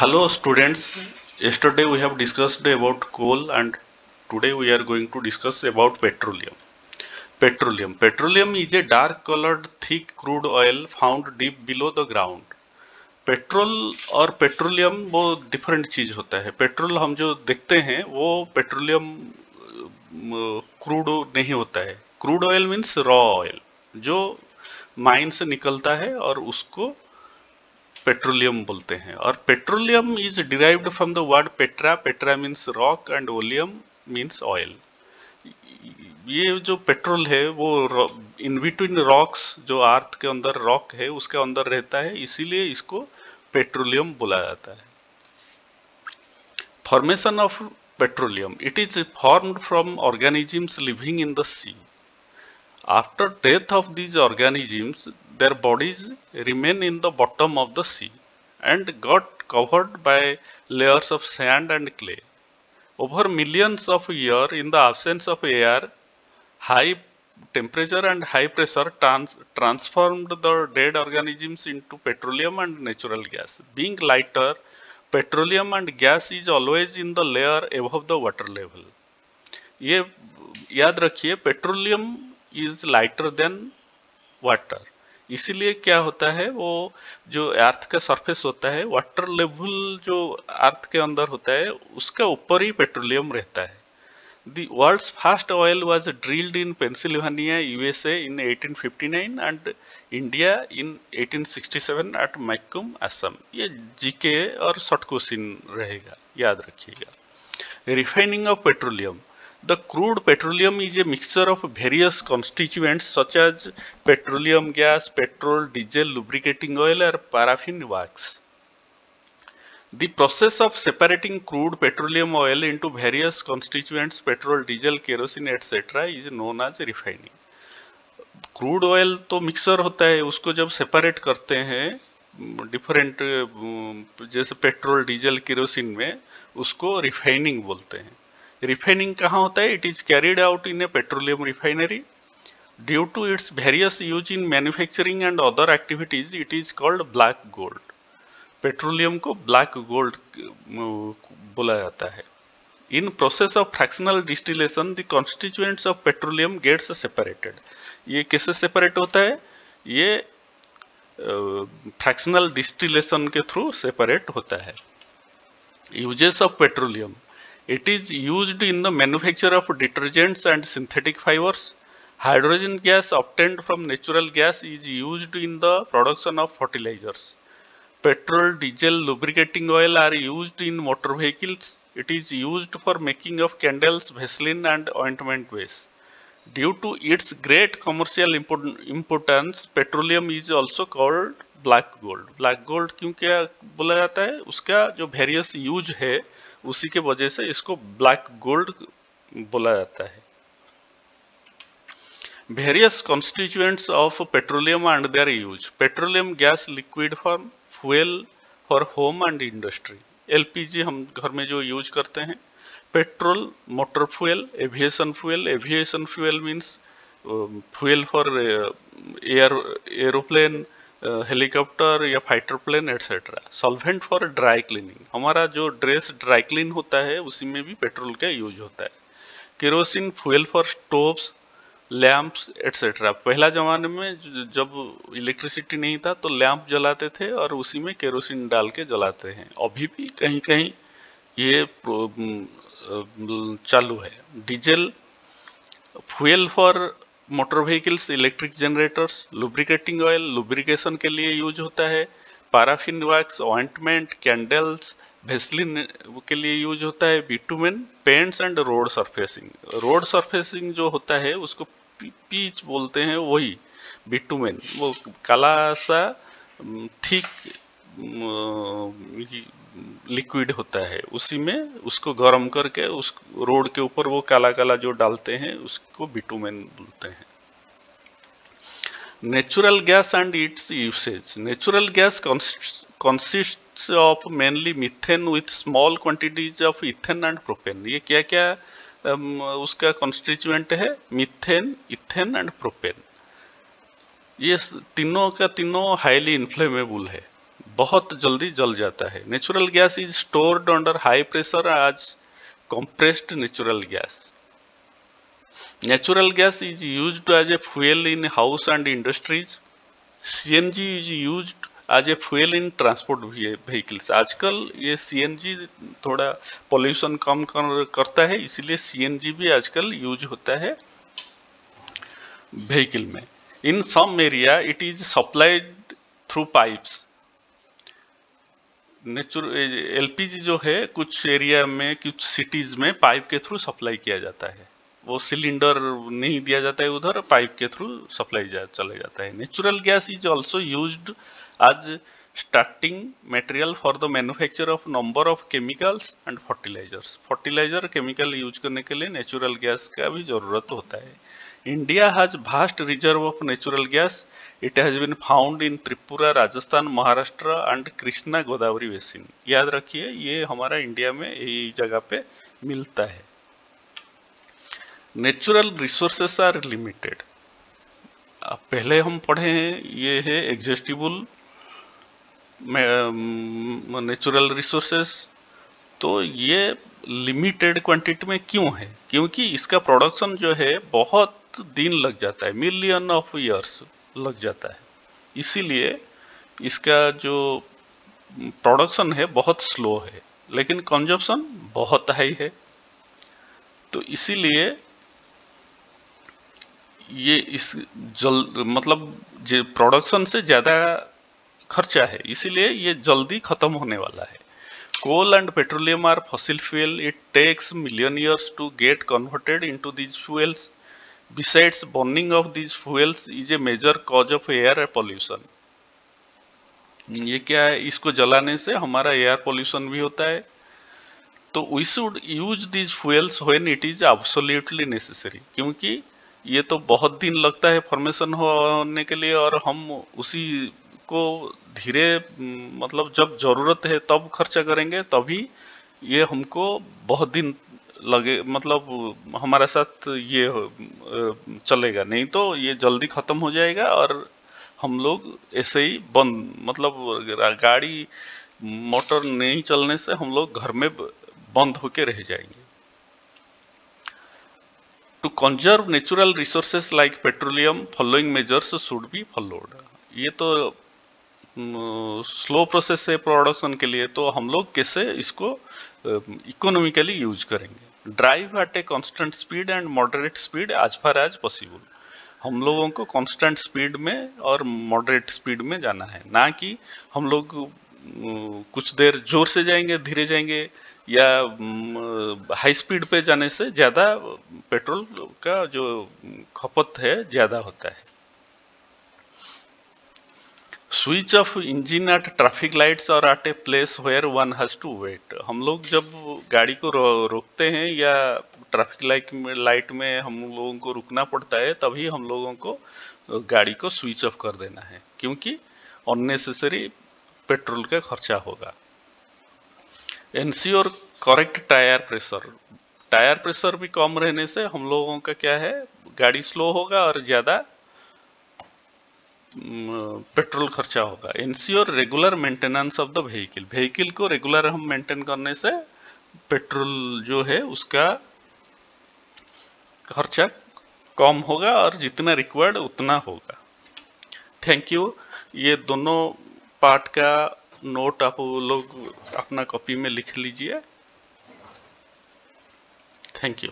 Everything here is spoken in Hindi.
Hello students, yesterday we have discussed about coal and today we are going to discuss about petroleum. Petroleum is a dark colored thick crude oil found deep below the ground. Petrol और पेट्रोलियम वो डिफरेंट चीज होता है। पेट्रोल हम जो देखते हैं वो पेट्रोलियम क्रूड नहीं होता है। Crude oil means raw oil जो माइन से निकलता है और उसको पेट्रोलियम बोलते हैं। और petroleum is derived from the word Petra. Petra means rock and oleum means oil. ये जो पेट्रोल है वो इन बिटवीन रॉक्स, जो अर्थ के अंदर रॉक है उसके अंदर रहता है, इसीलिए इसको पेट्रोलियम बोला जाता है। Formation of petroleum, it is formed from organisms living in the sea. After death of these organisms, their bodies remain in the bottom of the sea and got covered by layers of sand and clay. Over millions of years, in the absence of air, high temperature and high pressure transformed the dead organisms into petroleum and natural gas. Being lighter, petroleum and gas is always in the layer above the water level. ये याद रखिए, petroleum is lighter than water. इसीलिए क्या होता है, वो जो अर्थ का सरफेस होता है, वाटर लेवल जो अर्थ के अंदर होता है उसका ऊपर ही पेट्रोलियम रहता है। The world's first oil was drilled in Pennsylvania USA in 1859 and India in 1867 at Makum Assam. ये जीके और शॉर्ट क्वेश्चन रहेगा, याद रखिएगा। Refining of petroleum, the crude petroleum is a mixture of various constituents such as petroleum gas, petrol, diesel, lubricating oil or paraffin wax. The process of separating crude petroleum oil into various constituents, petrol, diesel, kerosene etc. is known as refining. Crude oil तो मिक्सर होता है, उसको जब सेपरेट करते हैं डिफरेंट, जैसे पेट्रोल, डीजल, केरोसिन में, उसको रिफाइनिंग बोलते हैं। रिफाइनिंग कहाँ होता है? It is carried out in a petroleum refinery. Due to its various use in manufacturing and other activities it is called black gold. Petroleum को ब्लैक गोल्ड बोला जाता है। In process of fractional distillation the constituents of petroleum gets separated. ये कैसे सेपरेट होता है? ये फ्रैक्शनल डिस्टिलेशन के थ्रू सेपरेट होता है। Uses of petroleum, it is used in the manufacture of detergents and synthetic fibers. Hydrogen gas obtained from natural gas is used in the production of fertilizers. Petrol, diesel, lubricating oil are used in motor vehicles. It is used for making of candles, vaseline and ointment base. Due to its great commercial importance, petroleum is also called black gold. Black gold क्यों क्या बोला जाता है? उसका जो वेरियस यूज है उसी के वजह से इसको ब्लैक गोल्ड बोला जाता है। Various constituents of petroleum and their use. Petroleum gas liquid form, fuel for home and industry. LPG हम घर में जो यूज करते हैं। Petrol motor fuel, aviation fuel. Aviation fuel means fuel for aeroplane, helicopter या fighter plane etcetera. Solvent for dry cleaning, हमारा जो ड्रेस ड्राई क्लीन होता है उसी में भी पेट्रोल का यूज होता है। Kerosene fuel for stoves, lamps etcetera. पहला जमाने में जब इलेक्ट्रिसिटी नहीं था तो लैंप जलाते थे और उसी में केरोसिन डाल के जलाते हैं। अभी भी कहीं कहीं ये चालू है। Diesel fuel for motor vehicles, electric generators. Lubricating oil lubrication के लिए यूज होता है। Paraffin wax, ointment, candles, Vaseline के लिए यूज होता है। Bitumen, paints and road surfacing. Road surfacing जो होता है उसको पीच बोलते हैं, वही बिटुमेन, वो काला सा थिक लिक्विड होता है, उसी में उसको गर्म करके उस रोड के ऊपर वो काला काला जो डालते हैं उसको बिटुमेन बोलते हैं। Natural gas and it's usage. Natural gas consists of mainly methane with small quantities of ethane and propane. ये क्या क्या उसका constituent है? Methane, ethane and propane. ये तीनों का तीनों हाईली इन्फ्लेमेबल है। बहुत जल्दी जल जाता है। Natural gas is stored under high pressure as compressed natural gas. Natural gas is used as a fuel in house and industries. CNG is used as a fuel in transport vehicles. आजकल ये CNG थोड़ा पोल्यूशन कम करता है, इसलिए CNG भी आजकल यूज होता है व्हीकल में. In some area it is supplied through pipes. LPG जो है कुछ एरिया में, कुछ सिटीज में पाइप के थ्रू सप्लाई किया जाता है. वो सिलेंडर नहीं दिया जाता है उधर, पाइप के थ्रू सप्लाई चला जाता है. Natural gas is also used as starting material for the manufacture of number of chemicals and fertilisers. Fertiliser chemical use करने के लिए नेचुरल गैस का भी जरूरत होता है. India has vast reserve of natural gas. It has been found in Tripura, Rajasthan, Maharashtra and Krishna Godavari basin. याद रखिए ये हमारा इंडिया में यही जगह पे मिलता है. Natural resources are limited. पहले हम पढ़े हैं, ये है एग्जॉस्टिबल नेचुरल रिसोर्सेस. तो ये लिमिटेड क्वांटिटी में क्यों है? क्योंकि इसका प्रोडक्शन जो है बहुत दिन लग जाता है, मिलियन ऑफ ईयर्स लग जाता है. इसीलिए इसका जो प्रोडक्शन है बहुत स्लो है, लेकिन कंजप्शन बहुत हाई है. तो इसीलिए ये इस मतलब जो प्रोडक्शन से ज़्यादा खर्चा है, इसीलिए ये जल्दी खत्म होने वाला है. Coal and petroleum are fossil fuel. It takes million years to get converted into these fuels. Besides, burning of these fuels is a major cause of air pollution. ये क्या है? इसको जलाने से हमारा एयर पोल्यूशन भी होता है. तो we should use these fuels when it is absolutely necessary. क्योंकि ये तो बहुत दिन लगता है फॉर्मेशन होने के लिए, और हम उसी को धीरे मतलब जब जरूरत है तब खर्चा करेंगे, तभी ये हमको बहुत दिन लगे, मतलब हमारे साथ ये चलेगा. नहीं तो ये जल्दी खत्म हो जाएगा और हम लोग ऐसे ही बंद, मतलब गाड़ी मोटर नहीं चलने से हम लोग घर में बंद होके रह जाएंगे. To conserve natural resources like petroleum, following measures should be followed. ये तो स्लो प्रोसेस है प्रोडक्शन के लिए, तो हम लोग कैसे इसको इकोनॉमिकली यूज करेंगे. Drive at a constant speed and moderate speed as far as possible. हम लोगों को कांस्टेंट स्पीड में और मॉडरेट स्पीड में जाना है, ना कि हम लोग कुछ देर जोर से जाएंगे, धीरे जाएंगे, या हाई स्पीड पे जाने से ज़्यादा पेट्रोल का जो खपत है ज़्यादा होता है. Switch off engine at traffic lights और at a place where one has to wait. हम लोग जब गाड़ी को रोकते हैं या ट्रैफिक लाइट में हम लोगों को रुकना पड़ता है, तभी हम लोगों को गाड़ी को स्विच ऑफ कर देना है, क्योंकि अननेसेसरी पेट्रोल का खर्चा होगा. Ensure correct tyre pressure. Tyre pressure भी कम रहने से हम लोगों का क्या है, गाड़ी स्लो होगा और ज़्यादा पेट्रोल खर्चा होगा. Ensure regular maintenance of the vehicle. Vehicle को रेगुलर हम मेंटेन करने से पेट्रोल जो है उसका खर्चा कम होगा और जितना रिक्वायर्ड उतना होगा. Thank you. ये दोनों पार्ट का नोट आप लोग अपना कॉपी में लिख लीजिए. Thank you.